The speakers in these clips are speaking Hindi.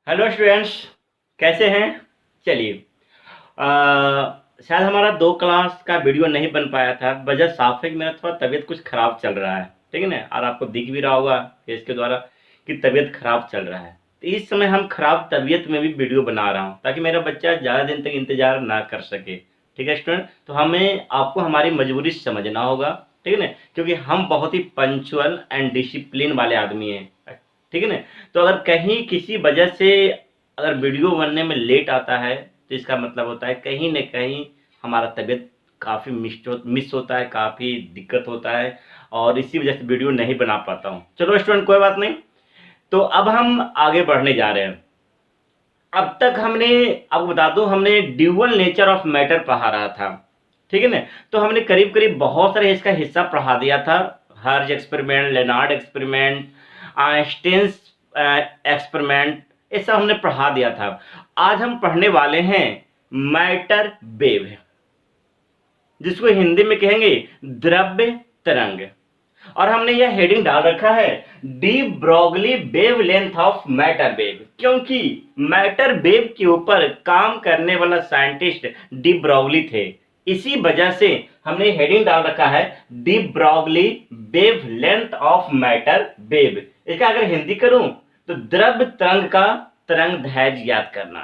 हेलो स्टूडेंट्स, कैसे हैं। चलिए, शायद हमारा 2 क्लास का वीडियो नहीं बन पाया था। वजह साफ है कि मेरा थोड़ा तबीयत कुछ ख़राब चल रहा है, ठीक है ना। और आपको दिख भी रहा होगा फेस के द्वारा कि तबीयत ख़राब चल रहा है। तो इस समय हम ख़राब तबीयत में भी वीडियो बना रहा हूँ ताकि मेरा बच्चा ज़्यादा दिन तक इंतज़ार ना कर सके। ठीक है स्टूडेंट, तो हमें आपको हमारी मजबूरी समझना होगा, ठीक है ना, क्योंकि हम बहुत ही पंक्चुअल एंड डिसिप्लिन वाले आदमी हैं, ठीक है ना। तो अगर कहीं किसी वजह से अगर वीडियो बनने में लेट आता है तो इसका मतलब होता है कहीं न कहीं हमारा तबीयत काफ़ी मिस होता है, काफ़ी दिक्कत होता है और इसी वजह से वीडियो नहीं बना पाता हूँ। चलो स्टूडेंट, कोई बात नहीं। तो अब हम आगे बढ़ने जा रहे हैं। अब तक हमने, आपको बता दूं, हमने ड्यूअल नेचर ऑफ मैटर पढ़ा रहा था, ठीक है ना। तो हमने करीब करीब बहुत सारे इसका हिस्सा पढ़ा दिया था। Hertz experiment, Lenard experiment, Einstein's experiment, ये सब हमने पढ़ा दिया था। आज हम पढ़ने वाले हैं मैटर वेव, जिसको हिंदी में कहेंगे द्रव्य तरंग। और हमने यह हेडिंग डाल रखा है de Broglie wave length of matter wave, क्योंकि मैटर वेव के ऊपर काम करने वाला साइंटिस्ट डी ब्रॉगली थे। इसी वजह से हमने हेडिंग डाल रखा है de Broglie wave length of matter wave. इसका अगर हिंदी करूं तो द्रव्य तरंग का तरंग दैर्ध्य याद करना।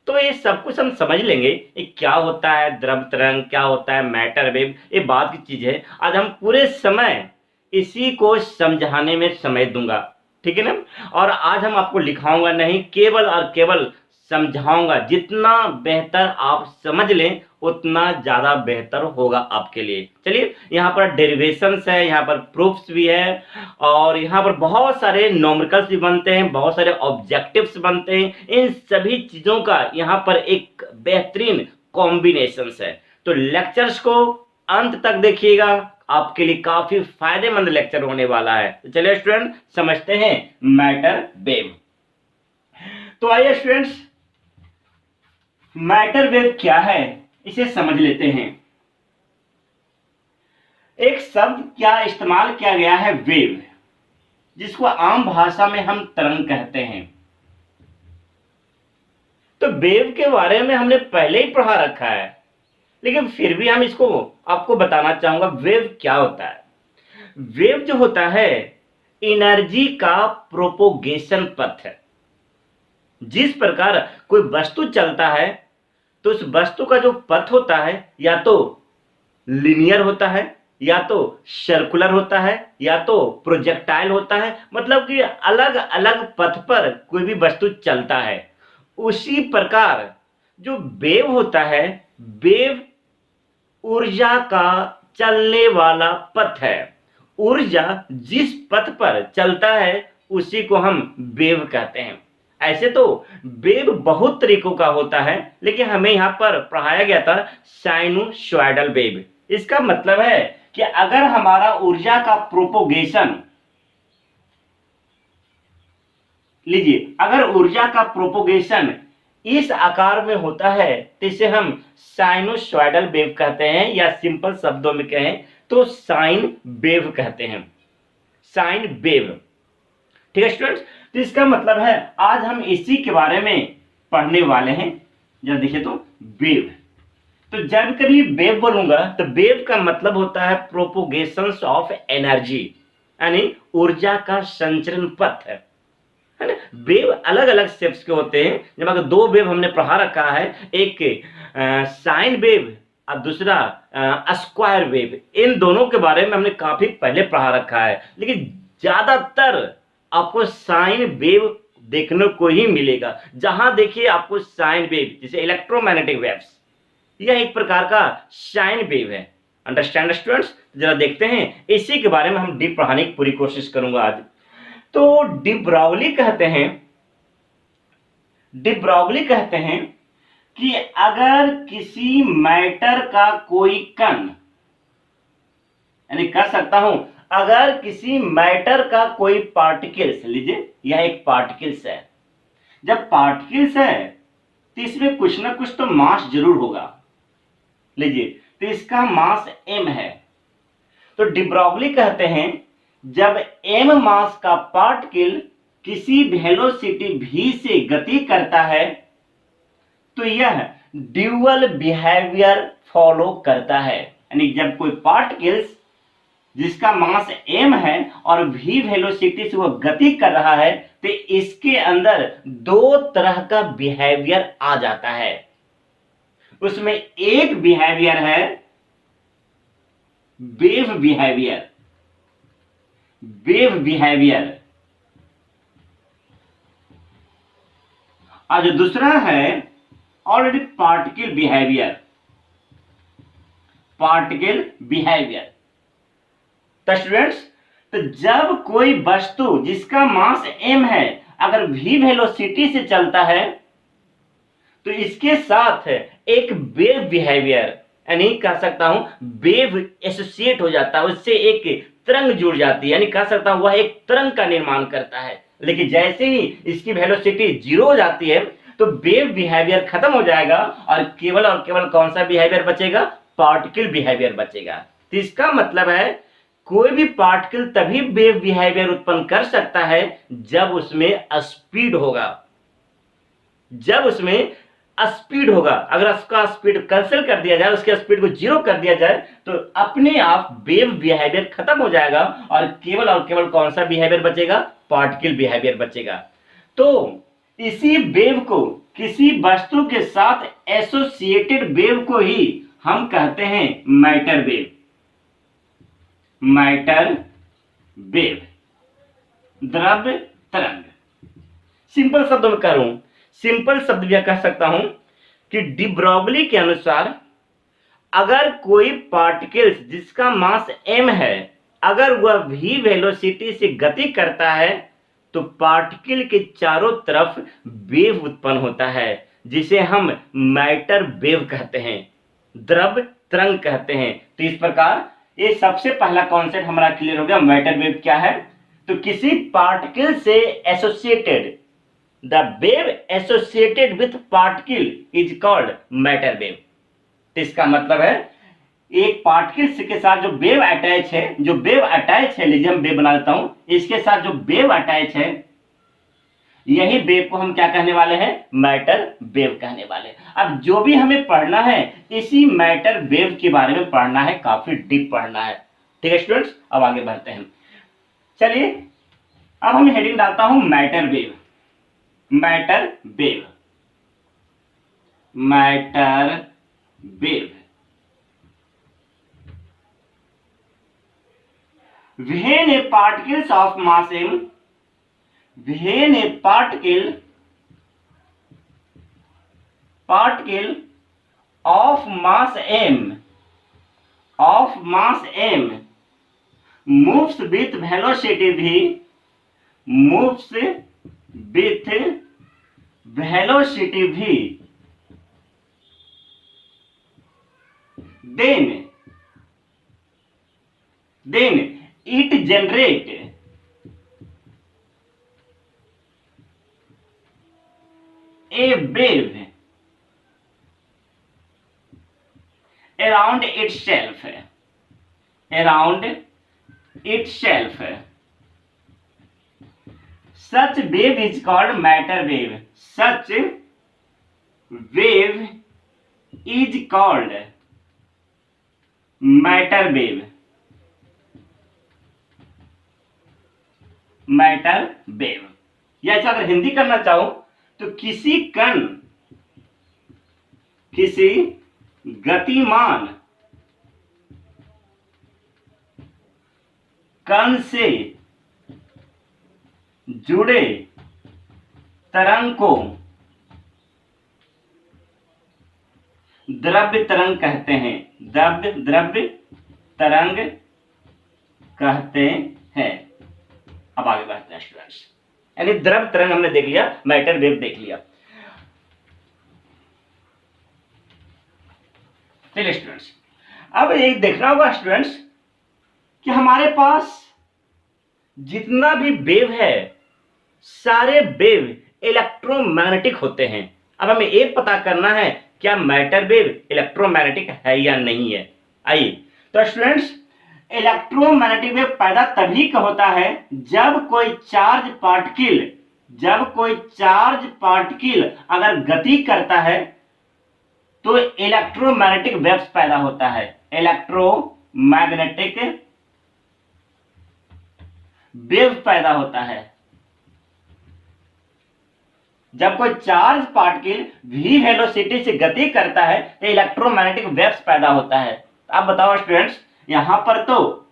तो ये सब कुछ हम समझ लेंगे, ये क्या होता है द्रव्य तरंग, क्या होता है मैटर वेव, ये बात की चीज है। आज हम पूरे समय इसी को समझाने में समय दूंगा, ठीक है ना। और आज हम आपको लिखाऊंगा नहीं, केवल और केवल समझाऊंगा। जितना बेहतर आप समझ लें उतना ज्यादा बेहतर होगा आपके लिए। चलिए, यहाँ पर डेरिवेशंस है, यहाँ पर प्रूफ्स भी है और यहाँ पर बहुत सारे न्यूमेरिकल्स भी बनते हैं, बहुत सारे ऑब्जेक्टिव्स बनते हैं। इन सभी चीजों का यहाँ पर एक बेहतरीन कॉम्बिनेशंस है। तो लेक्चर्स को अंत तक देखिएगा, आपके लिए काफी फायदेमंद लेक्चर होने वाला है। तो चलिए स्टूडेंट, समझते हैं मैटर वेव। तो आइए स्टूडेंट्स, मैटर वेव क्या है इसे समझ लेते हैं। एक शब्द क्या इस्तेमाल किया गया है, वेव, जिसको आम भाषा में हम तरंग कहते हैं। तो वेव के बारे में हमने पहले ही पढ़ा रखा है, लेकिन फिर भी हम इसको आपको बताना चाहूंगा वेव क्या होता है। वेव जो होता है एनर्जी का प्रोपोगेशन पथ है। जिस प्रकार कोई वस्तु चलता है तो उस वस्तु का जो पथ होता है या तो लिनियर होता है, या तो सर्कुलर होता है, या तो प्रोजेक्टाइल होता है। मतलब कि अलग अलग पथ पर कोई भी वस्तु चलता है। उसी प्रकार जो वेव होता है, वेव ऊर्जा का चलने वाला पथ है। ऊर्जा जिस पथ पर चलता है उसी को हम वेव कहते हैं। ऐसे तो वेव बहुत तरीकों का होता है, लेकिन हमें यहां पर पढ़ाया गया था साइनोसॉइडल वेव। इसका मतलब है कि अगर हमारा ऊर्जा का प्रोपोगेशन, लीजिए, अगर ऊर्जा का प्रोपोगेशन इस आकार में होता है तो इसे हम साइनोसॉइडल वेव कहते हैं, या सिंपल शब्दों में कहें तो साइन वेव कहते हैं। साइन वेव, ठीक है स्टूडेंट्स। तो इसका मतलब है आज हम इसी के बारे में पढ़ने वाले हैं। जरा देखिए तो वेव, तो जब कभी वेव बोलूंगा तो वेव का मतलब होता है प्रोपोगेशन ऑफ एनर्जी, यानी ऊर्जा का संचरण पथ है ना। वेव अलग अलग शेप्स के होते हैं। जब अगर 2 वेव हमने पढ़ा रखा है, एक साइन वेव और दूसरा स्क्वायर वेव, इन दोनों के बारे में हमने काफी पहले पढ़ा रखा है। लेकिन ज्यादातर आपको साइन वेव देखने को ही मिलेगा। जहां देखिए आपको साइन वेव, जैसे इलेक्ट्रोमैग्नेटिक वेव्स, यह एक प्रकार का साइन वेव है। अंडरस्टैंड स्टूडेंट्स, जरा देखते हैं, इसी के बारे में हम डीप पढ़ाने की पूरी कोशिश करूंगा आज। तो डिब्राउली कहते हैं कि अगर किसी मैटर का कोई कण, यानी कह सकता हूं अगर किसी मैटर का कोई पार्टिकल्स, लीजिए यह एक पार्टिकल्स है। जब पार्टिकल्स है तो इसमें कुछ ना कुछ तो मास जरूर होगा। लीजिए, तो इसका मास m है। तो डिब्रॉगली कहते हैं जब m मास का पार्टिकल किसी वेलोसिटी v से गति करता है तो यह ड्यूअल बिहेवियर फॉलो करता है। यानी जब कोई पार्टिकल्स जिसका मास m है और v वेलोसिटी से वह गति कर रहा है तो इसके अंदर दो तरह का बिहेवियर आ जाता है। उसमें एक बिहेवियर है वेव बिहेवियर, वेव बिहेवियर, और जो दूसरा है already particle behaviour, particle behaviour. तो स्टूडेंट्स, तो जब कोई वस्तु जिसका मास m है अगर v वेलोसिटी से चलता है तो इसके साथ एक वेव बिहेवियर, यानी कह सकता हूं वेव एसोसिएट हो जाता है, उससे एक तरंग जुड़ जाती है, यानी कह सकता हूं वह एक तरंग का निर्माण करता है। लेकिन जैसे ही इसकी वेलोसिटी 0 हो जाती है तो वेव बिहेवियर खत्म हो जाएगा और केवल कौन सा बिहेवियर बचेगा? पार्टिकल बिहेवियर बचेगा। तो इसका मतलब है कोई भी पार्टिकल तभी वेव बिहेवियर उत्पन्न कर सकता है जब उसमें स्पीड होगा, जब उसमें स्पीड होगा। अगर उसका स्पीड कैंसिल कर दिया जाए, उसके स्पीड को 0 कर दिया जाए तो अपने आप वेव बिहेवियर खत्म हो जाएगा और केवल कौन सा बिहेवियर बचेगा? पार्टिकल बिहेवियर बचेगा। तो इसी वेव को, किसी वस्तु के साथ एसोसिएटेड वेव को ही हम कहते हैं मैटर वेव, मैटर वेव, द्रव्य तरंग। सिंपल शब्दों में करूं, सिंपल शब्द में कह सकता हूं कि डी ब्रॉगली के अनुसार अगर कोई पार्टिकल्स जिसका मास m है अगर वह v वेलोसिटी से गति करता है तो पार्टिकल के चारों तरफ वेव उत्पन्न होता है, जिसे हम मैटर वेव कहते हैं, द्रव्य तरंग कहते हैं। तो इस प्रकार ये सबसे पहला कॉन्सेप्ट हमारा क्लियर हो गया। मैटर वेव क्या है? तो किसी पार्टिकल से associated, the wave associated with particle is called matter wave. तो इसका मतलब है एक पार्टिकल के साथ जो वेव अटैच है, जो वेव अटैच है, लीजिए हम वेव बना देता हूं, इसके साथ जो वेव अटैच है यही वेव को हम क्या कहने वाले हैं? मैटर वेव कहने वाले। अब जो भी हमें पढ़ना है इसी मैटर वेव के बारे में पढ़ना है, काफी डीप पढ़ना है। ठीक है स्टूडेंट्स, अब आगे बढ़ते हैं। चलिए अब हम हेडिंग डालता हूं matter wave, matter wave, matter wave. When a particles of mass m, when a particle of mass m moves with velocity v, moves with velocity v, then it generate a wave around itself, such wave is called matter wave, such wave is called matter wave, matter wave. या ऐसा अगर हिंदी करना चाहो तो किसी कण, किसी गतिमान कण से जुड़े तरंग को द्रव्य तरंग कहते हैं, द्रव्य तरंग कहते हैं। अब आगे बढ़ते हैं स्टूडेंट्स, यानी द्रव्य तरंग हमने देख लिया, मैटर वेव देख लिया। चलिए स्टूडेंट्स, अब एक देखना होगा स्टूडेंट्स कि हमारे पास जितना भी वेव है सारे वेव इलेक्ट्रोमैग्नेटिक होते हैं। अब हमें एक पता करना है क्या मैटर वेव इलेक्ट्रोमैग्नेटिक है या नहीं है। आइए, तो स्टूडेंट्स इलेक्ट्रोमैग्नेटिक वेव पैदा तभी का होता है जब कोई चार्ज पार्टिकल जब कोई चार्ज पार्टिकल अगर गति करता है तो इलेक्ट्रोमैग्नेटिक वेव्स पैदा होता है, इलेक्ट्रोमैग्नेटिक वेव पैदा होता है। जब कोई चार्ज पार्टिकल v वेलोसिटी से गति करता है तो इलेक्ट्रोमैग्नेटिक वेव्स पैदा होता है। आप बताओ स्टूडेंट्स, यहां पर तो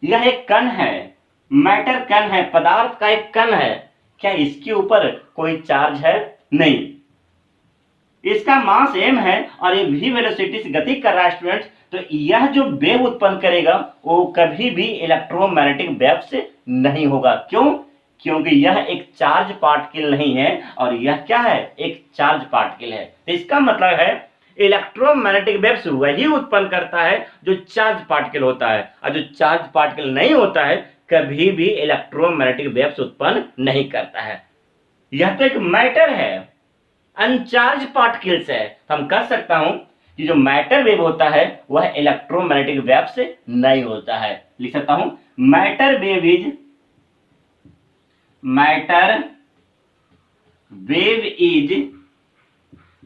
यह एक कण है, मैटर कण है, पदार्थ का एक कण है, क्या इसके ऊपर कोई चार्ज है? नहीं, इसका मास m है और ये v वेलोसिटी से गति कर रहा है स्टूडेंट्स, तो यह जो वेव उत्पन्न करेगा वो कभी भी इलेक्ट्रोमैग्नेटिक वेव से नहीं होगा। क्यों? क्योंकि यह एक चार्ज पार्टिकल नहीं है और यह क्या है? एक चार्ज पार्टिकल है। तो इसका मतलब है इलेक्ट्रोमैग्नेटिक वेव्स वही उत्पन्न करता है जो चार्ज पार्टिकल होता है, और जो चार्ज पार्टिकल नहीं होता है कभी भी इलेक्ट्रोमैग्नेटिक वेव्स उत्पन्न नहीं करता है। यह तो एक मैटर है, अनचार्ज पार्टिकल्स है। तो हम कह सकता हूं कि जो मैटर वेव होता है वह इलेक्ट्रोमैग्नेटिक वेव से नहीं होता है। लिख सकता हूं, matter wave is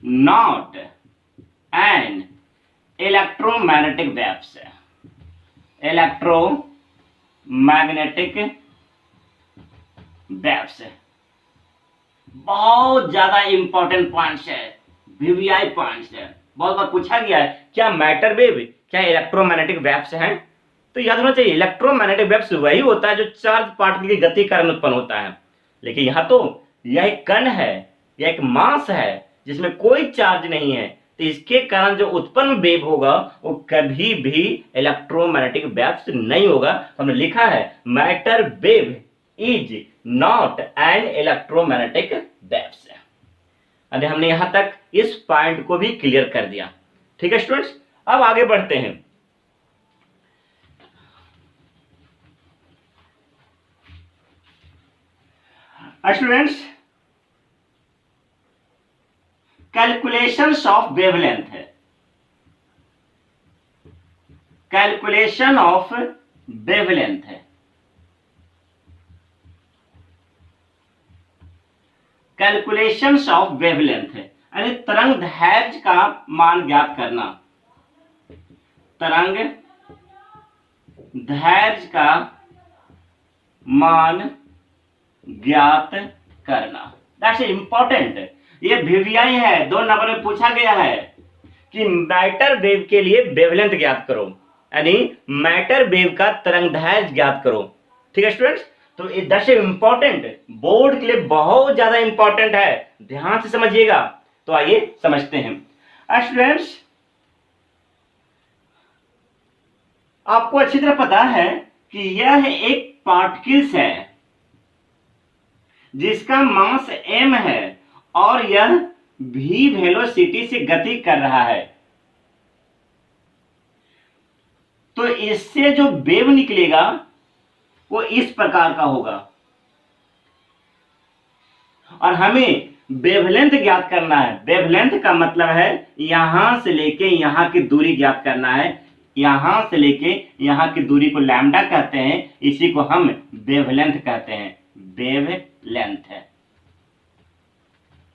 not an electromagnetic waves, electromagnetic waves. बहुत ज्यादा इंपॉर्टेंट पॉइंट्स है, वीवीआई पॉइंट्स है, बहुत बार पूछा गया है क्या मैटर वेव क्या इलेक्ट्रोमैग्नेटिक वेव्स हैं? तो याद होना चाहिए इलेक्ट्रोमैग्नेटिक वेव्स वही होता है जो चार्ज पार्टिकल की गति के कारण उत्पन्न होता है। लेकिन यहां तो यह एक कण है, यह एक मास है जिसमें कोई चार्ज नहीं है, तो इसके कारण जो उत्पन्न वेव होगा वो कभी भी इलेक्ट्रोमैग्नेटिक वेव्स नहीं होगा। तो हमने लिखा है matter wave is not an electromagnetic waves. अरे हमने यहां तक इस पॉइंट को भी क्लियर कर दिया। ठीक है स्टूडेंट्स, अब आगे बढ़ते हैं। स्टूडेंट्स, कैलकुलेशंस ऑफ वेवलेंथ है, कैलकुलेशन ऑफ वेवलेंथ है, कैलकुलेशंस ऑफ वेवलेंथ है, यानी तरंग दैर्ध्य का मान ज्ञात करना, तरंग दैर्ध्य का मान ज्ञात करना। That's important. ये वीवीआई है, 2 नंबर में पूछा गया है कि मैटर वेव के लिए वेवलेंथ ज्ञात करो, यानी मैटर वेव का तरंग दैर्ध्य ज्ञात करो। ठीक है स्टूडेंट्स, तो दैट्स इंपॉर्टेंट, बोर्ड के लिए बहुत ज्यादा इंपॉर्टेंट है, ध्यान से समझिएगा। तो आइए समझते हैं। स्टूडेंट्स, आपको अच्छी तरह पता है कि यह एक पार्टिकल्स है जिसका मास m है और यह v वेलोसिटी से गति कर रहा है। तो इससे जो वेव निकलेगा वो इस प्रकार का होगा और हमें वेवलेंथ ज्ञात करना है। वेवलेंथ का मतलब है यहां से लेके यहां की दूरी ज्ञात करना है। यहां से लेके यहां की दूरी को लैम्डा कहते हैं, इसी को हम वेवलेंथ कहते हैं। वेवलेंथ है,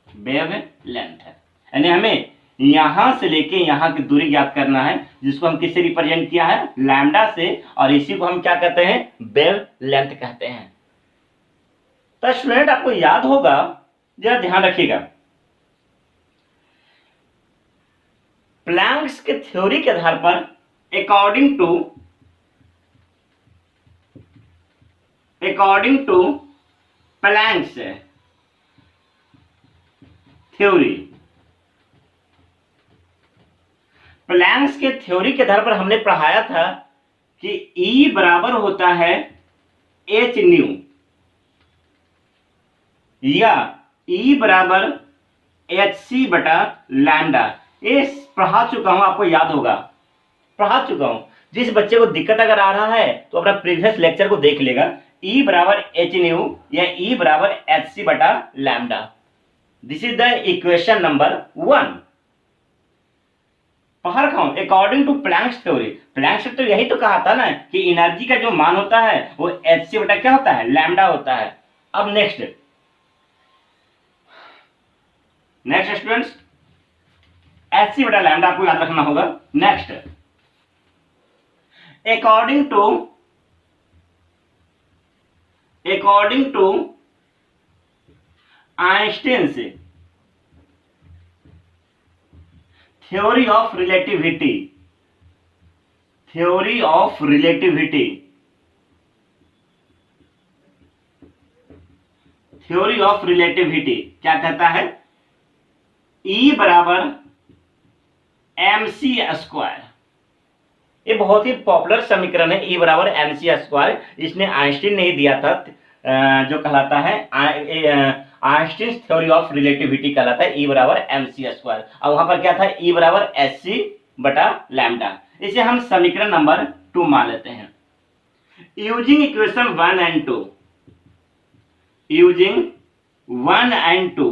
वेवलेंथ है, यानी हमें यहां से लेके यहां की दूरी ज्ञात करना है, जिसको हम किससे रिप्रेजेंट किया है? लैम्डा से, और इसी को हम क्या कहते हैं? वेवलेंथ कहते हैं। तो स्टूडेंट आपको याद होगा, जरा ध्यान रखिएगा, प्लैंक्स के थ्योरी के आधार पर according to Planck's theory, Planck's के थ्योरी के आधार पर हमने पढ़ाया था कि E बराबर होता है h न्यू, या E बराबर hc बटा लैम्डा। ये पढ़ा चुका हूं, आपको याद होगा, पढ़ा चुका हूं। जिस बच्चे को दिक्कत अगर आ रहा है तो अपना प्रीवियस लेक्चर को देख लेगा। E बराबर h न्यू या E बराबर hc बटा lambda. This is the equation number 1। पढ़ा रखा हूं according to Planck's theory. Planck's theory यही तो कहा था ना कि एनर्जी का जो मान होता है वो hc बटा क्या होता है? लैम्डा होता है। अब नेक्स्ट स्टूडेंट्स, एच बटा लैम्डा आपको याद रखना होगा। Next, according to Einstein's theory of relativity, क्या कहता है? E बराबर mc स्क्वायर। ये बहुत ही पॉपुलर समीकरण है, E बराबर mc स्क्वायर। इसने आइंस्टीन ने ही दिया था, जो कहलाता है आइंस्टीन थ्योरी ऑफ रिलेटिविटी कहलाता है, E बराबर mc स्क्वायर। अब वहां पर क्या था? E बराबर hc बटा लैम्डा। इसे हम समीकरण नंबर 2 मान लेते हैं। यूजिंग इक्वेशन 1 एंड 2,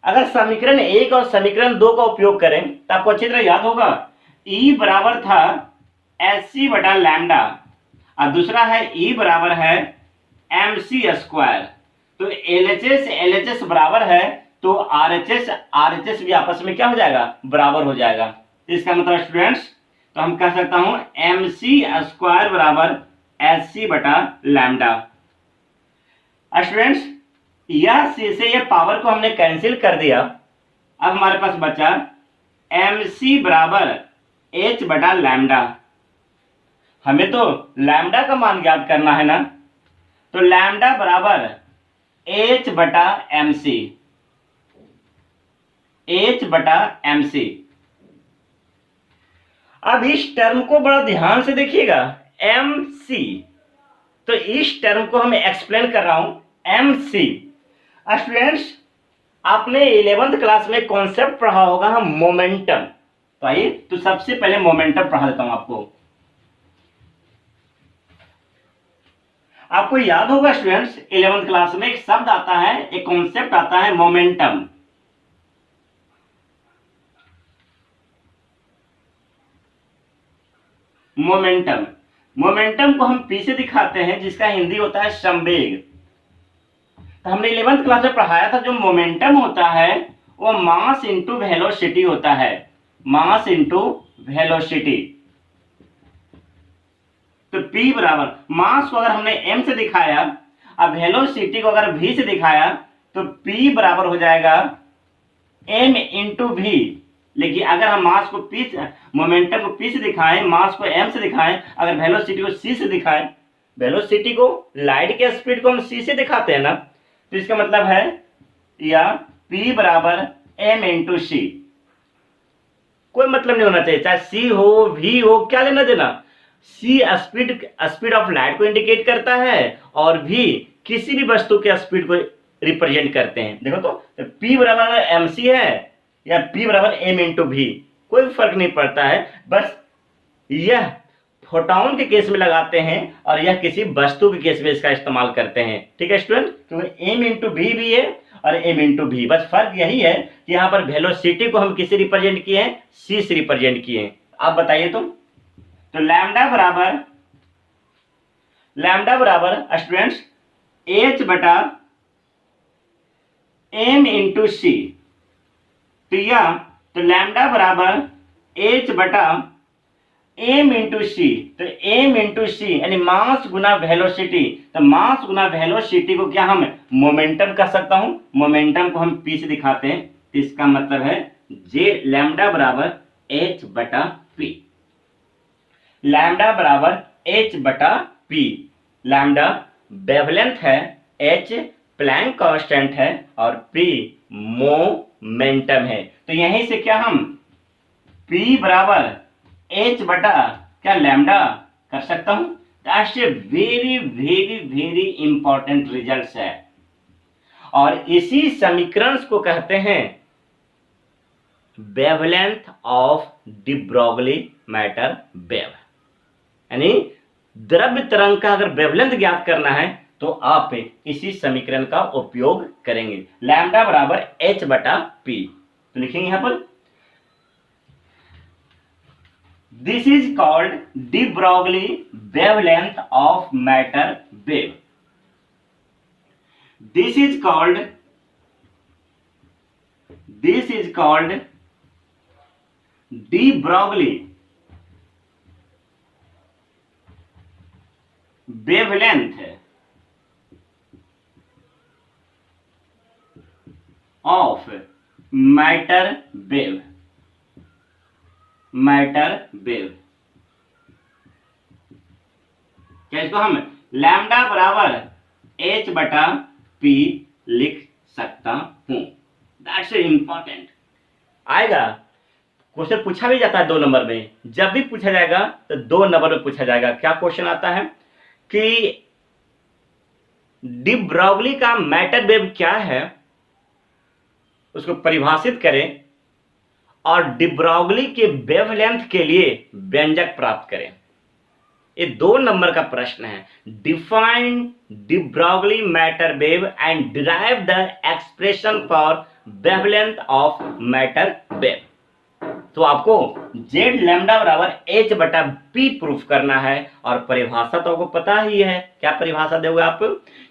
अगर समीकरण 1 और समीकरण 2 का उपयोग करें तो आपको अच्छी तरह याद होगा, E बराबर था hc बटा लैम्डा और दूसरा है E बराबर है mc स्क्वायर। तो LHS बराबर है, तो RHS भी आपस में क्या हो जाएगा? बराबर हो जाएगा। इसका मतलब स्टूडेंट्स, तो हम कह सकता हूं mc स्क्वायर बराबर hc बटा लैम्डा। स्टूडेंट्स, यह सी से यह पावर को हमने कैंसिल कर दिया। अब हमारे पास बचा mc बराबर h बटा लैम्डा। हमें तो लैम्डा का मान ज्ञात करना है ना, तो लैम्डा बराबर h बटा mc। अब इस टर्म को बड़ा ध्यान से देखिएगा, mc, तो इस टर्म को मैं एक्सप्लेन कर रहा हूं, mc। स्टूडेंट्स, आपने 11th क्लास में कॉन्सेप्ट पढ़ा होगा हम मोमेंटम। तो आइए, तो सबसे पहले मोमेंटम पढ़ा देता हूं आपको याद होगा स्टूडेंट्स, 11th क्लास में एक शब्द आता है, एक कॉन्सेप्ट आता है, मोमेंटम। मोमेंटम को हम पी से दिखाते हैं, जिसका हिंदी होता है संवेग। तो हमने 11th क्लास में पढ़ाया था, जो मोमेंटम होता है वो मास इंटू वेलोसिटी होता है, मास इंटू वेलोसिटी। तो P बराबर, मास को अगर हमने m से दिखाया और वेलोसिटी को अगर v से दिखाया, तो P बराबर हो जाएगा m इंटू v। लेकिन अगर हम मास को मोमेंटम को P से दिखाएं, मास को m से दिखाएं, अगर वेलोसिटी को c से दिखाएं, वेलोसिटी को, लाइट के स्पीड को हम c से दिखाते हैं ना, तो इसका मतलब है या P बराबर m इंटू सी। कोई मतलब नहीं होना चाहिए, चाहे C हो V हो, क्या लेना देना। C स्पीड ऑफ लाइट को इंडिकेट करता है और V किसी भी वस्तु के स्पीड को रिप्रेजेंट करते हैं। देखो तो P बराबर mc है या P बराबर m इंटू V, कोई फर्क नहीं पड़ता है। बस यह फोटोन के केस में लगाते हैं और यह किसी वस्तु के केस में इसका इस्तेमाल करते हैं। ठीक है स्टूडेंट, क्योंकि m इंटू v भी है और m इंटू v, बस फर्क यही है कि यहाँ पर वेलोसिटी को हम किसे रिप्रेजेंट किए हैं? c से रिप्रेजेंट किए हैं। आप बताइए तो लैम्डा बराबर स्टूडेंट्स h बटा m इंटू सी। तो लैम्डा बराबर h बटा m इंटू सी। तो m इंटू सी यानी मास गुना वेलोसिटी। तो मास गुना वेलोसिटी को क्या हम मोमेंटम कह सकता हूं, मोमेंटम को हम p से दिखाते हैं। तो इसका मतलब है j लैम्डा बराबर h बटा p। लैम्डा बराबर h बटा p। लैम्डा वेवलेंथ है, h प्लैंक कांस्टेंट है और p मोमेंटम है। तो यहीं से क्या हम p बराबर h बटा क्या लैम्डा कर सकता हूं। That's a very very very important result है और इसी समीकरण को कहते हैं wavelength of de Broglie matter wave. यानी द्रव्य तरंग का अगर वेवलेंथ ज्ञात करना है तो आप इसी समीकरण का उपयोग करेंगे, लैम्डा बराबर h बटा p। तो लिखेंगे यहां पर this is called de Broglie wavelength of matter wave. This is called de Broglie wavelength of matter wave क्या इसको हम लैम्डा बराबर h बटा p लिख सकता हूं। That's important. आएगा क्वेश्चन, पूछा भी जाता है 2 नंबर में। जब भी पूछा जाएगा तो 2 नंबर में पूछा जाएगा। क्या क्वेश्चन आता है कि डी ब्रॉगली का मैटर वेव क्या है, उसको परिभाषित करें और डी ब्रॉगली के वेवलेंथ के लिए व्यंजक प्राप्त करें। ये 2 नंबर का प्रश्न है। Define de Broglie matter wave and derive the expression for wavelength of matter wave. तो आपको z लैम्डा बराबर h बटा p प्रूफ करना है और परिभाषा तो आपको पता ही है। क्या परिभाषा दोगे आप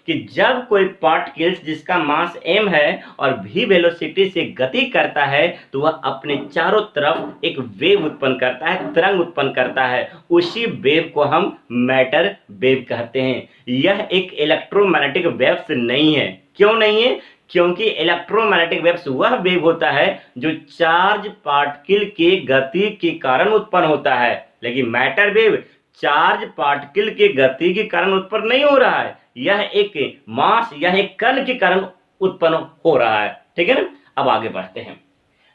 कि जब कोई पार्टिकल्स जिसका मास m है और v वेलोसिटी से गति करता है तो वह अपने चारों तरफ एक वेव उत्पन्न करता है, तरंग उत्पन्न करता है। उसी वेव को हम मैटर वेव कहते हैं। यह एक इलेक्ट्रोमैग्नेटिक वेव्स नहीं है। क्यों नहीं है? क्योंकि इलेक्ट्रोमैग्नेटिक वेव्स वह वेव होता है जो चार्ज पार्टिकल के गति के कारण उत्पन्न होता है, लेकिन मैटर वेव चार्ज पार्टिकल के गति के कारण उत्पन्न नहीं हो रहा है। यह एक मास, यह एक कण के कारण उत्पन्न हो रहा है। ठीक है ना। अब आगे बढ़ते हैं।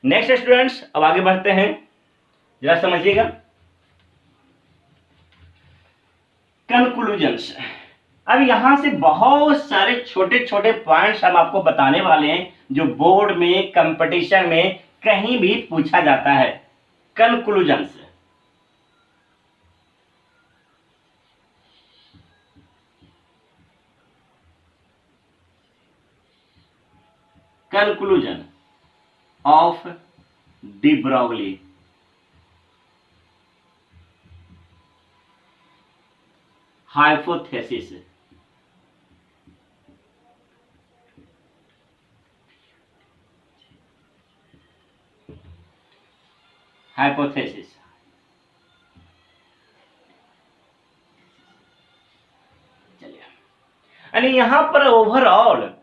नेक्स्ट स्टूडेंट्स, अब आगे बढ़ते हैं, जरा समझिएगा। कंक्लूजन्स। अब यहां से बहुत सारे छोटे छोटे पॉइंट्स हम आपको बताने वाले हैं जो बोर्ड में, कंपटीशन में कहीं भी पूछा जाता है। Conclusions. Conclusion of de Broglie hypothesis. Hypothesis चलिए, यानी यहां पर ओवरऑल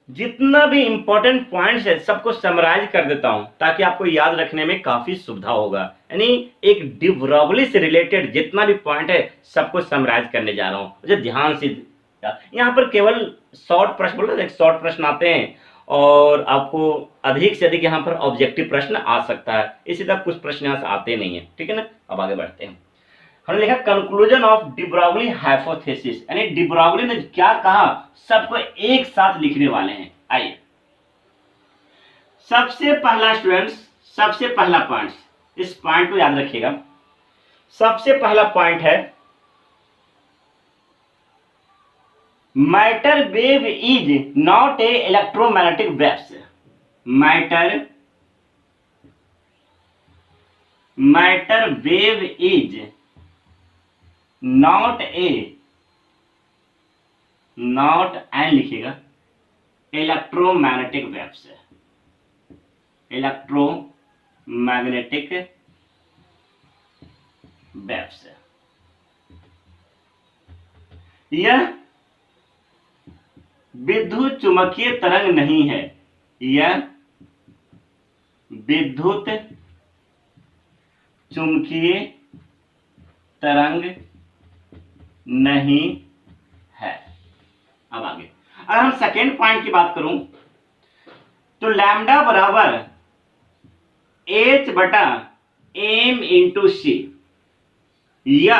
जितना भी इंपॉर्टेंट पॉइंट्स है सबको समराइज कर देता हूं ताकि आपको याद रखने में काफी सुविधा होगा। यानी एक डी ब्रॉगली से रिलेटेड जितना भी पॉइंट है सबको समराइज करने जा रहा हूं, मुझे ध्यान से। यहां पर केवल शॉर्ट प्रश्न, बोलो एक शॉर्ट प्रश्न आते हैं और आपको अधिक से अधिक यहां पर ऑब्जेक्टिव प्रश्न आ सकता है। इसी तरह कुछ प्रश्न यहां से आते नहीं है। ठीक है ना। अब आगे बढ़ते हैं। हमने लिखा conclusion of de Broglie hypothesis, यानी डी ब्रॉगली ने क्या कहा सबको एक साथ लिखने वाले हैं। आइए, सबसे पहला स्टूडेंट्स, सबसे पहला पॉइंट, इस पॉइंट को याद रखिएगा। सबसे पहला पॉइंट है matter wave is not a electromagnetic waves. Matter wave is not an लिखिएगा इलेक्ट्रोमैग्नेटिक वेव्स। इलेक्ट्रोमैग्नेटिक वेव्स यह विद्युत चुंबकीय तरंग नहीं है। यह विद्युत चुंबकीय तरंग नहीं है। अब आगे अगर हम सेकेंड पॉइंट की बात करूं तो लैम्डा बराबर h बटा m इंटू सी, या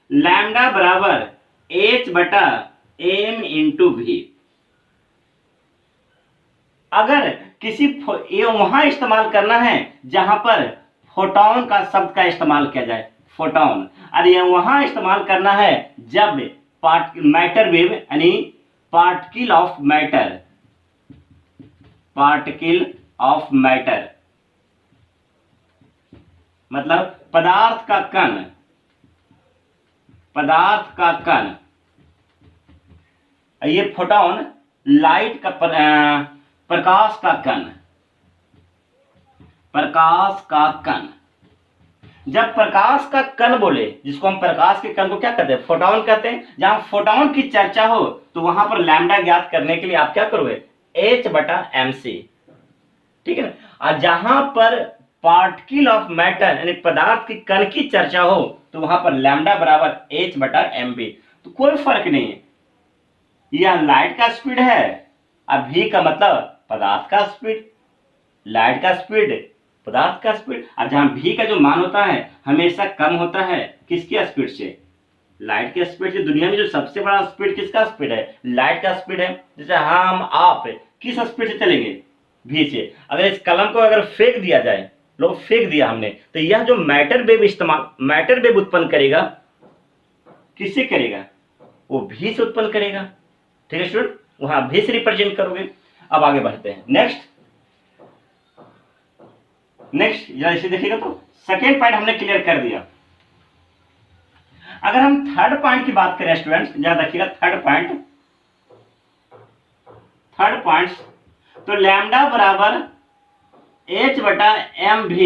लैम्डा बराबर h बटा m इंटू वी। अगर किसी ये वहां इस्तेमाल करना है जहां पर फोटोन का शब्द का इस्तेमाल किया जाए, फोटोन। और ये वहां इस्तेमाल करना है जब मैटर वेव यानी पार्टिकल ऑफ मैटर मतलब पदार्थ का कण, ये फोटोन लाइट का प्रकाश का कण, प्रकाश का कण। जब प्रकाश का कण बोले, जिसको हम प्रकाश के कण को क्या कहते हैं, फोटोन कहते हैं। जहां फोटोन की चर्चा हो तो वहां पर लैम्डा ज्ञात करने के लिए आप क्या करोगे, H/mc, ठीक है ना। और जहां पर पार्टिकल ऑफ मैटर यानी पदार्थ की कण की चर्चा हो तो वहां पर लैम्डा बराबर H/mv। तो कोई फर्क नहीं है, यह लाइट का स्पीड है, अब v का मतलब पदार्थ का स्पीड, लाइट का स्पीड पदार्थ का स्पीड। और जहां v का जो मान होता है हमेशा कम होता है किसकी स्पीड से, लाइट के स्पीड से। दुनिया में जो सबसे बड़ा स्पीड किसका स्पीड है, लाइट का स्पीड है। जैसे हम आप किस स्पीड से चलेंगे, v से। अगर इस कलम को अगर फेंक दिया जाए, लो फेंक दिया हमने, तो यह जो मैटर वेव उत्पन्न करेगा, किससे करेगा, वो v से उत्पन्न करेगा, ठीक है स्टूडेंट, वहां v से रिप्रेजेंट करोगे। अब आगे बढ़ते हैं, नेक्स्ट जरा इसे देखिएगा तो सेकेंड पॉइंट हमने क्लियर कर दिया। अगर हम थर्ड पॉइंट की बात करें स्टूडेंट्स, जरा देखिएगा थर्ड पॉइंट, तो लैम्डा बराबर H/mv,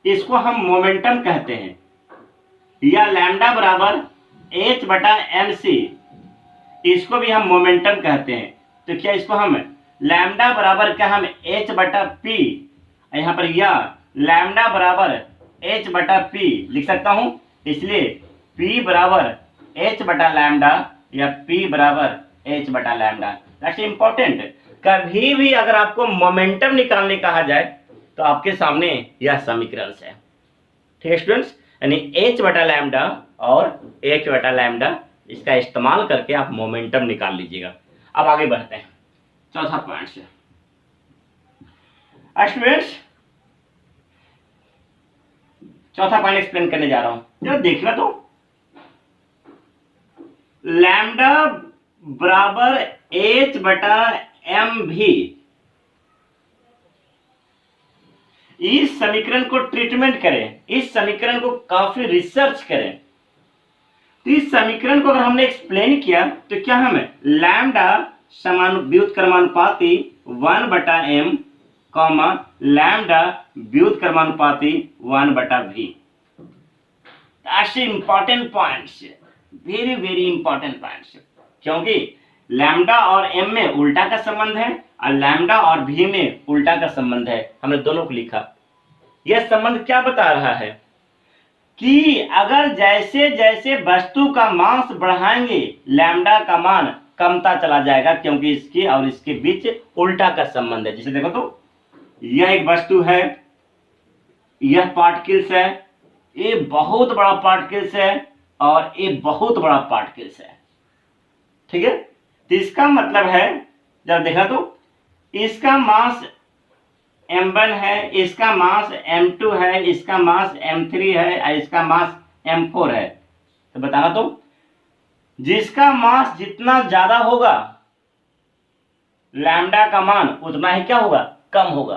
इसको हम मोमेंटम कहते हैं, या लैम्डा बराबर H/mc, इसको भी हम मोमेंटम कहते हैं। तो क्या इसको हम लैम्डा बराबर क्या हम H/p, यहां पर या लैम्डा बराबर H/p लिख सकता हूं, इसलिए P बराबर H/लैम्डा या P बराबर H/लैम्डा। That's important. कभी भी अगर आपको मोमेंटम निकालने कहा जाए तो आपके सामने यह समीकरण है, ठीक है स्टूडेंट्स, यानी H/लैम्डा और H/लैम्डा, इसका इस्तेमाल करके आप मोमेंटम निकाल लीजिएगा। अब आगे बढ़ते हैं चौथा पॉइंट से। स्टूडेंट्स चौथा पॉइंट एक्सप्लेन करने जा रहा हूं, जरा देखना तो, लैम्डा बराबर H/mv, इस समीकरण को ट्रीटमेंट करें, इस समीकरण को काफी रिसर्च करें। तो इस समीकरण को अगर हमने एक्सप्लेन किया तो क्या हम लैम्डा समान व्युत्क्रमानुपाती 1/m, लैम्डा व्युत्क्रमानुपाती 1/v। That's important points, very very important points, क्योंकि लैम्डा और m में उल्टा का संबंध है और लैम्डा और v में उल्टा का संबंध है, हमने दोनों को लिखा। यह संबंध क्या बता रहा है कि अगर जैसे जैसे वस्तु का मास बढ़ाएंगे लैम्डा का मान कमता चला जाएगा, क्योंकि इसके और इसके बीच उल्टा का संबंध है। जैसे देखो तो यह एक वस्तु है, यह पार्टिकल्स है, ये बहुत बड़ा पार्टिकल्स है और ये बहुत बड़ा पार्टिकल्स है, ठीक है। तो इसका मतलब है, जब देखा तो इसका मास m1 है, इसका मास m2 है, इसका मास m3 है और इसका मास m4 है। तो बताना तो, जिसका मास जितना ज्यादा होगा लैम्डा का मान उतना ही क्या होगा, कम होगा,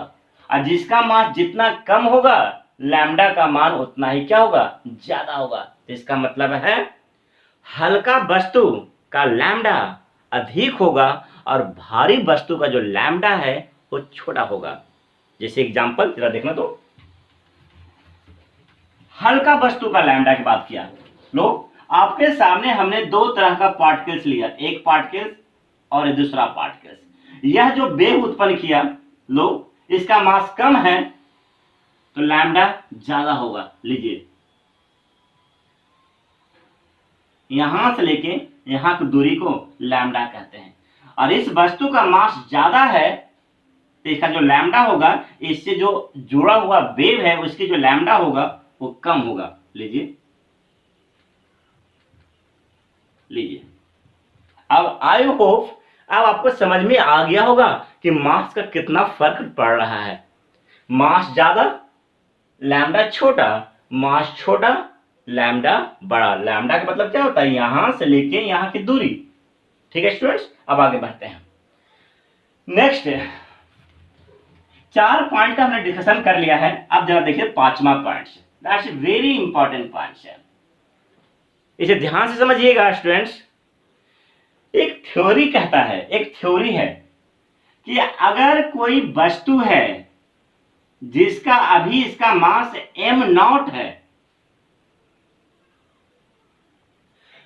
और जिसका मास जितना कम होगा लैम्डा का मान उतना ही क्या होगा, ज्यादा होगा। तो इसका मतलब है हल्का वस्तु का लैम्डा अधिक होगा और भारी वस्तु का जो लैम्डा है वो छोटा होगा। जैसे एग्जांपल जरा देखना तो, हल्का वस्तु का लैम्डा की बात किया, लो आपके सामने हमने दो तरह का पार्टिकल्स लिया, एक पार्टिकल्स और दूसरा पार्टिकल्स। यह जो वेव उत्पन्न किया, लो इसका मास कम है तो लैम्डा ज्यादा होगा। लीजिए यहां से लेके यहां की दूरी को लैम्डा कहते हैं, और इस वस्तु का मास ज्यादा है तो इसका जो लैम्डा होगा, इससे जो जुड़ा हुआ वेव है उसकी जो लैम्डा होगा वो कम होगा। लीजिए अब आई होप अब आपको समझ में आ गया होगा कि मास का कितना फर्क पड़ रहा है। मास ज्यादा लैम्डा छोटा, मास छोटा लैम्डा बड़ा। लैम्डा का मतलब क्या होता है, यहां से लेके यहां की दूरी, ठीक है स्टूडेंट्स। अब आगे बढ़ते हैं, नेक्स्ट 4 पॉइंट का हमने डिस्कशन कर लिया है। अब जरा देखिए 5वां point, that's very important point है, इसे ध्यान से समझिएगा स्टूडेंट्स। एक थ्योरी कहता है, एक थ्योरी है कि अगर कोई वस्तु है जिसका अभी इसका मास m0 है,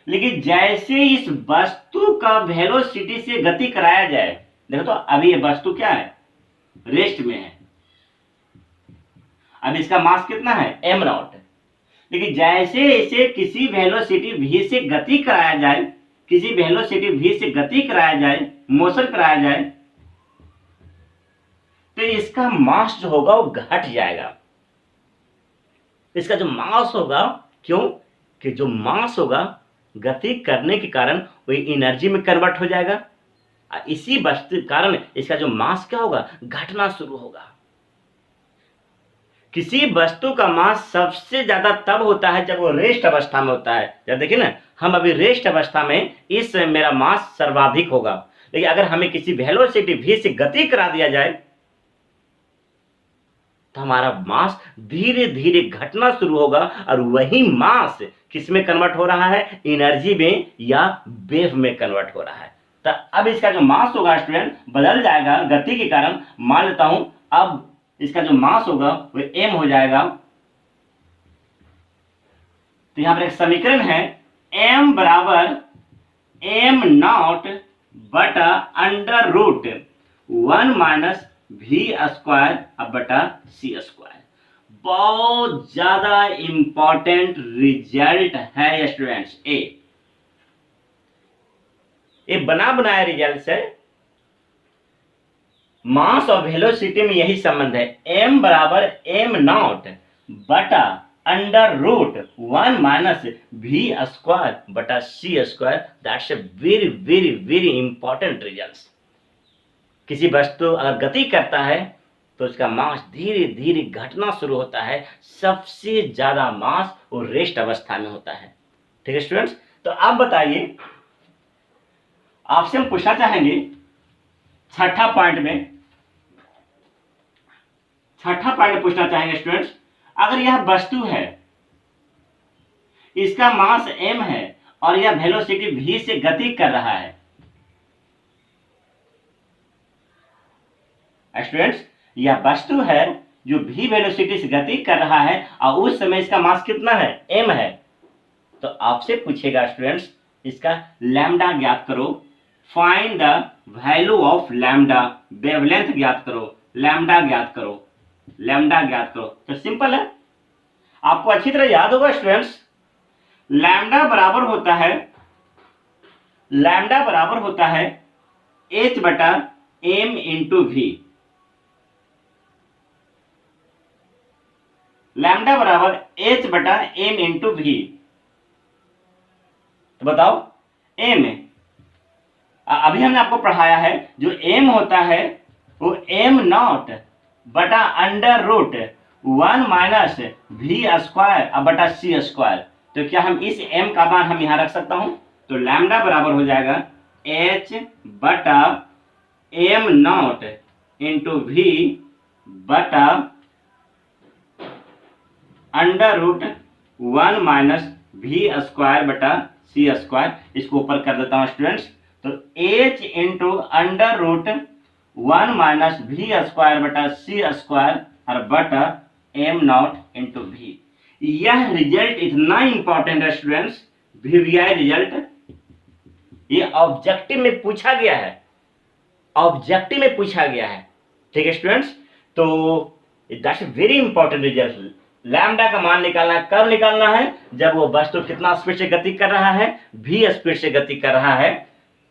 लेकिन जैसे इस वस्तु का वेलोसिटी से गति कराया जाए, देखो तो अभी ये वस्तु क्या है, रेस्ट में है, अब इसका मास कितना है m0, लेकिन जैसे इसे किसी वेलोसिटी v से गति कराया जाए, किसी वेलोसिटी v से गति कराया जाए, मोशन कराया जाए, तो इसका मास जो होगा वो घट जाएगा। इसका जो मास होगा, क्यों कि जो मास होगा गति करने के कारण वो एनर्जी में कन्वर्ट हो जाएगा, इसी वस्तु के कारण इसका जो मास क्या होगा, घटना शुरू होगा। किसी वस्तु का मास सबसे ज्यादा तब होता है जब वो रेस्ट अवस्था में होता है। जब देखिए ना, हम अभी रेस्ट अवस्था में, इस समय मेरा मास सर्वाधिक होगा, लेकिन अगर हमें किसी वेलोसिटी v से गति करा दिया जाए तो हमारा मास धीरे धीरे घटना शुरू होगा, और वही मास किस में कन्वर्ट हो रहा है, एनर्जी में या वेव में कन्वर्ट हो रहा है। तो अब इसका जो मास होगा स्टूडेंट बदल जाएगा गति के कारण। मान लेता हूं अब इसका जो मास होगा वो m हो जाएगा। तो यहां पर एक समीकरण है, m बराबर m0 बटा under root 1 minus v square अब बटा c स्क्वायर। बहुत ज्यादा इंपॉर्टेंट रिजल्ट है स्टूडेंट्स, ये बना बनाया रिजल्ट है। मास और वेलोसिटी में यही संबंध है, m बराबर m0 बटा under root 1 minus v square बटा c square. That's a very very very important result. किसी वस्तु अगर गति करता है तो उसका मास धीरे धीरे घटना शुरू होता है, सबसे ज्यादा मास वो रेस्ट अवस्था में होता है। ठीक है स्टूडेंट्स, तो आप बताइए, आपसे हम पूछना चाहेंगे छठा पॉइंट पूछना चाहेंगे स्टूडेंट्स, अगर यह वस्तु है, इसका मास m है और यह वेलोसिटी v से गति कर रहा है। स्टूडेंट्स, यह वस्तु है जो v वेलोसिटी से गति कर रहा है और उस समय इसका मास कितना है, m है। तो आपसे पूछेगा स्टूडेंट्स, इसका लैम्डा ज्ञात करो, find the value of lambda, wavelength ज्ञात करो, लैम्डा ज्ञात करो, लैम्डा ज्ञात करो। तो सिंपल है, आपको अच्छी तरह याद होगा स्टूडेंट्स, लैम्डा बराबर होता है h बटा m इंटू v। लैम्डा बराबर h बटा m इंटू v। तो बताओ m, अभी हमने आपको पढ़ाया है जो m होता है वो m0 बटा under root 1 minus v square अब बटा c स्क्वायर। तो क्या हम इस m का मान हम यहां रख सकता हूं, तो लैम्डा बराबर हो जाएगा h बटा m0 इंटू v बटा under root 1 minus v square बटा c स्क्वायर। इसको ऊपर कर देता हूं स्टूडेंट्स, तो h into under root 1 minus v square बटा c स्क्वायर और बटा m0 इंटू v। यह रिजल्ट इतना इंपॉर्टेंट है स्टूडेंट्स, वीवीआई रिजल्ट, ये ऑब्जेक्टिव में पूछा गया है, ठीक है स्टूडेंट्स। तो that's very important result. Lambda का मान निकालना है, कब निकालना है, जब वो वस्तु कितना स्पीड से गति कर रहा है, v स्पीड से गति कर रहा है।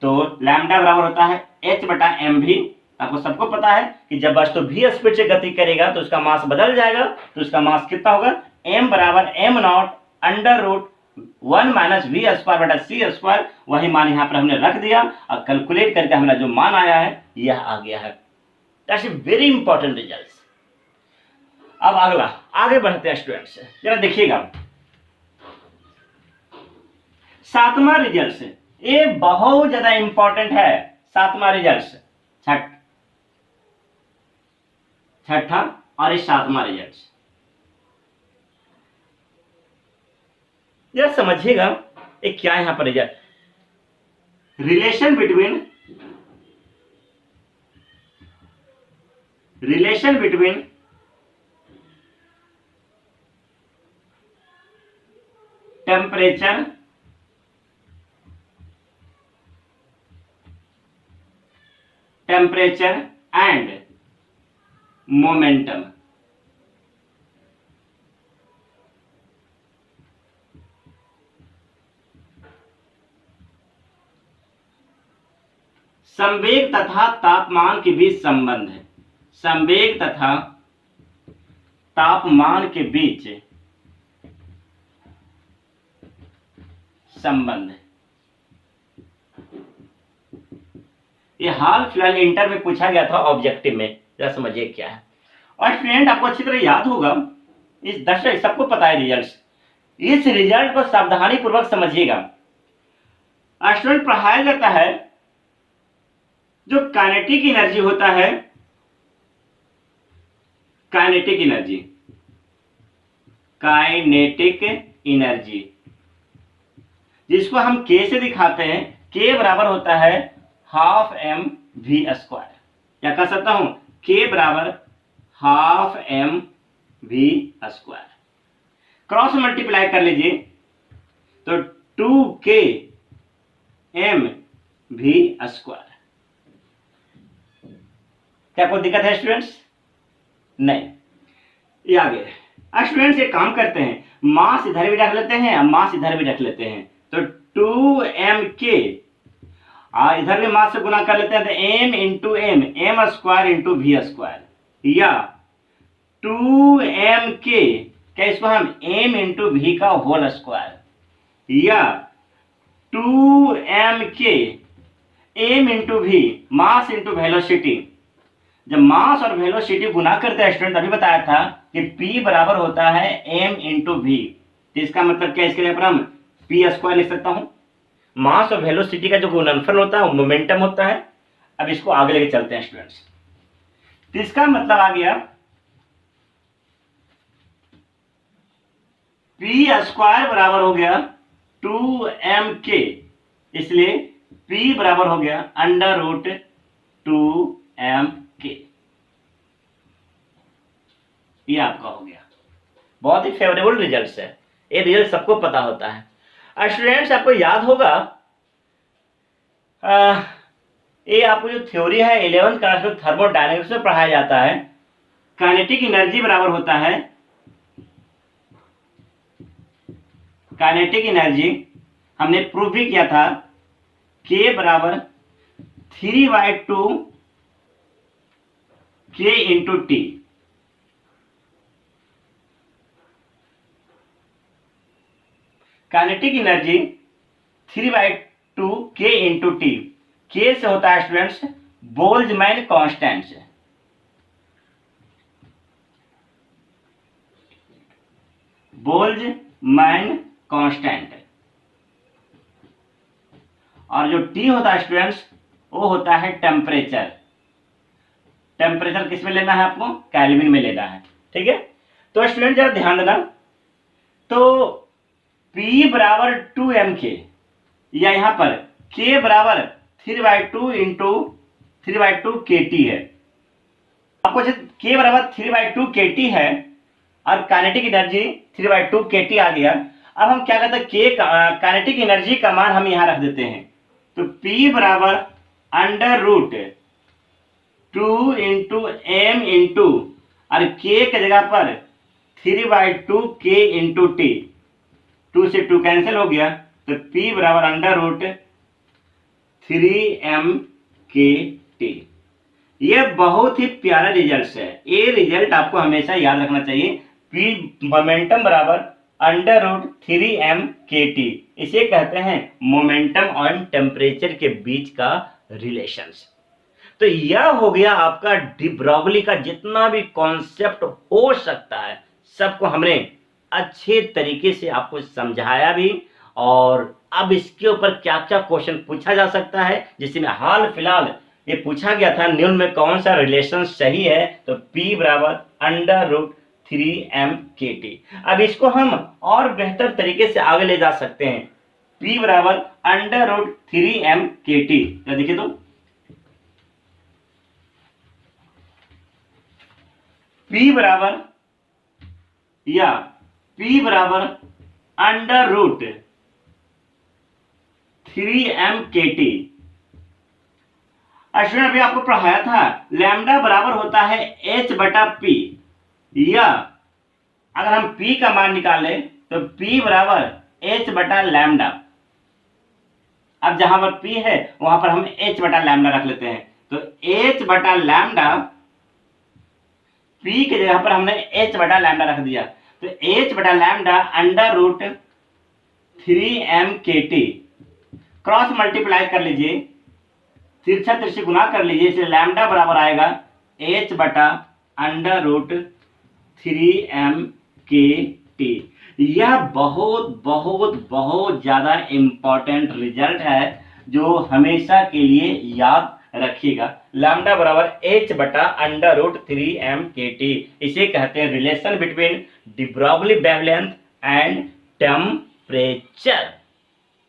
तो लैम्डा बराबर होता है h बटा mv। आपको सबको पता है कि जब वस्तु v स्पीड से गति करेगा तो उसका मास बदल जाएगा, तो उसका मास कितना होगा, m बराबर m0 under root 1 minus v square बटा c स्क्वायर। वही मान यहाँ पर हमने रख दिया और कैलकुलेट करके हमारा जो मान आया है यह आ गया है। That's very important result. अब अगला आगे बढ़ते हैं स्टूडेंट्स, जरा देखिएगा सातवां रिजल्ट, ये बहुत ज्यादा इंपॉर्टेंट है। सातवां रिजल्ट, छठा और इस सातवां रिजल्ट, जरा समझिएगा ये क्या यहां पर result. Relation between temperature and momentum. संवेग तथा तापमान के बीच संबंध है। संवेग तथा तापमान के बीच संबंध। ये हाल फिलहाल इंटर में पूछा गया था ऑब्जेक्टिव में, जरा समझिए क्या है। और स्टूडेंट आपको अच्छी तरह याद होगा, इस दर्शक सबको पता है रिजल्ट। इस रिजल्ट को सावधानी पूर्वक समझिएगा। स्टूडेंट पढ़ाया जाता है जो काइनेटिक एनर्जी होता है, काइनेटिक एनर्जी जिसको हम K से दिखाते हैं। K बराबर होता है हाफ एम वी स्क्वायर, या कह सकता हूं K बराबर half M V square. Cross multiply कर लीजिए तो 2K एम वी स्क्वायर। क्या कोई दिक्कत है स्टूडेंट्स? नहीं। ये आगे स्टूडेंट्स एक काम करते हैं, मास इधर भी रख लेते हैं, मास इधर भी रख लेते हैं। तो 2mk इधर भी मास से गुना कर लेते हैं, तो m into M square into V square, या 2mk क्या इसको हम m इंटू वी का होल स्क्वायर, या 2mk m into V mass into velocity. जब मास और वेलोसिटी गुना करते हैं स्टूडेंट, अभी बताया था कि P बराबर होता है m इंटू वी। तो इसका मतलब क्या, इसके लिए पर हम पी स्क्वायर लिख सकता हूं। मास और वेलोसिटी का जो गुणनफल होता है वो मोमेंटम होता है। अब इसको आगे लेके चलते हैं स्टूडेंट्स। तो इसका मतलब आ गया पी स्क्वायर बराबर हो गया 2mk, इसलिए P बराबर हो गया अंडर रूट 2mk। ये आपका हो गया। बहुत ही फेवरेबल रिजल्ट है, ये रिजल्ट सबको पता होता है। स्टूडेंट्स आपको याद होगा, ये आपको जो थ्योरी है 11th क्लास में थर्मोडायनेमिक्स में पढ़ाया जाता है। काइनेटिक एनर्जी बराबर होता है, काइनेटिक एनर्जी हमने प्रूव भी किया था, K बराबर 3/2 K into T. Kinetic energy 3/2 K into T. K से होता है स्टूडेंट्स बोल्ट्जमैन कांस्टेंट से। Boltzmann constant. और जो T होता है स्टूडेंट्स वो होता है टेम्परेचर। टेम्परेचर किस में लेना है आपको? केल्विन में लेना है, ठीक है। तो स्टूडेंट जरा ध्यान देना, तो P बराबर 2mk, या यहां पर K बराबर 3/2 इंटू 3/2 KT है। आपको जब K बराबर 3/2 KT है और काइनेटिक एनर्जी 3/2 KT आ गया, अब हम क्या करते हैं, काइनेटिक एनर्जी का मान हम यहां रख देते हैं। तो P बराबर under root 2 into M into और K के जगह पर 3/2 K इंटू टी। 2 से 2 कैंसिल हो गया, तो P बराबर अंडर रूट 3mkt। ये बहुत ही प्यारा रिजल्ट है। ये रिजल्ट आपको हमेशा याद रखना चाहिए। P मोमेंटम बराबर अंडर रूट 3mkt, इसे कहते हैं मोमेंटम और टेम्परेचर के बीच का रिलेशंस। तो यह हो गया आपका डी ब्रॉगली का जितना भी कॉन्सेप्ट हो सकता है, सबको हमने अच्छे तरीके से आपको समझाया भी। और अब इसके ऊपर क्या क्या क्वेश्चन पूछा जा सकता है, जिसमें हाल फिलहाल ये पूछा गया था न्यून में कौन सा रिलेशन सही है, तो P बराबर अंडर रूट 3mkt। अब इसको हम और बेहतर तरीके से आगे ले जा सकते हैं। P बराबर √3m/kT। तो देखिए तो P बराबर या P बराबर √3m/kT। स्टूडेंट अभी आपको पढ़ाया था लैम्डा बराबर होता है h/p, या अगर हम P का मान निकालें तो P बराबर h/लैम्डा। अब जहां पर P है वहां पर हम h/लैम्डा रख लेते हैं, तो h/लैम्डा, P की जगह पर हमने h/लैम्डा रख दिया, तो h/लैम्डा √3m/kT। क्रॉस मल्टीप्लाई कर लीजिए, तिरछा तिरछी गुना कर लीजिए, इसलिए लैम्डा बराबर आएगा h/√3m/kT। यह बहुत बहुत बहुत ज्यादा इंपॉर्टेंट रिजल्ट है जो हमेशा के लिए याद रखिएगा। लैम्डा बराबर h/√3m/kT। इसे कहते हैं relation between de Broglie wavelength and temperature.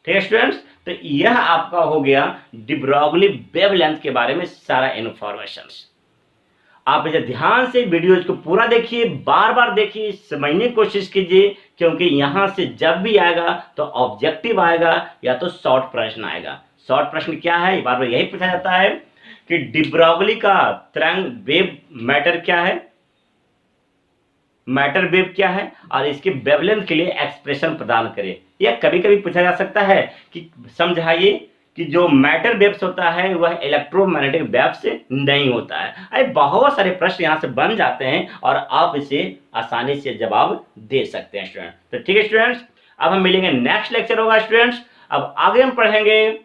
ठीक है स्टूडेंट्स, तो यह आपका हो गया डी ब्रॉगली वेवलेंथ के बारे में सारा इंफॉर्मेशन। आप इसे ध्यान से वीडियोज को पूरा देखिए, बार बार देखिए, समझने की कोशिश कीजिए, क्योंकि यहां से जब भी आएगा तो ऑब्जेक्टिव आएगा या तो शॉर्ट प्रश्न आएगा। शॉर्ट प्रश्न क्या है, बार बार यही पूछा जाता है कि डी ब्रॉगली का तरंग वेव मैटर क्या है, मैटर वेव क्या है, और इसके वेवलेंथ के लिए एक्सप्रेशन प्रदान करें। या कभी कभी पूछा जा सकता है कि समझाइए कि जो मैटर वेव्स होता है वह इलेक्ट्रोमैग्नेटिक वेव से नहीं होता है। अरे बहुत सारे प्रश्न यहाँ से बन जाते हैं और आप इसे आसानी से जवाब दे सकते हैं स्टूडेंट। तो ठीक है स्टूडेंट्स, अब हम मिलेंगे, नेक्स्ट लेक्चर होगा स्टूडेंट्स। अब आगे हम पढ़ेंगे,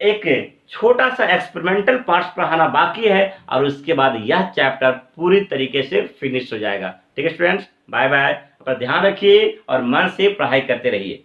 एक छोटा सा एक्सपेरिमेंटल पार्ट्स पढ़ाना बाकी है और उसके बाद यह चैप्टर पूरी तरीके से फिनिश हो जाएगा। ठीक है स्टूडेंट्स, बाय बाय, अपना ध्यान रखिए और मन से पढ़ाई करते रहिए।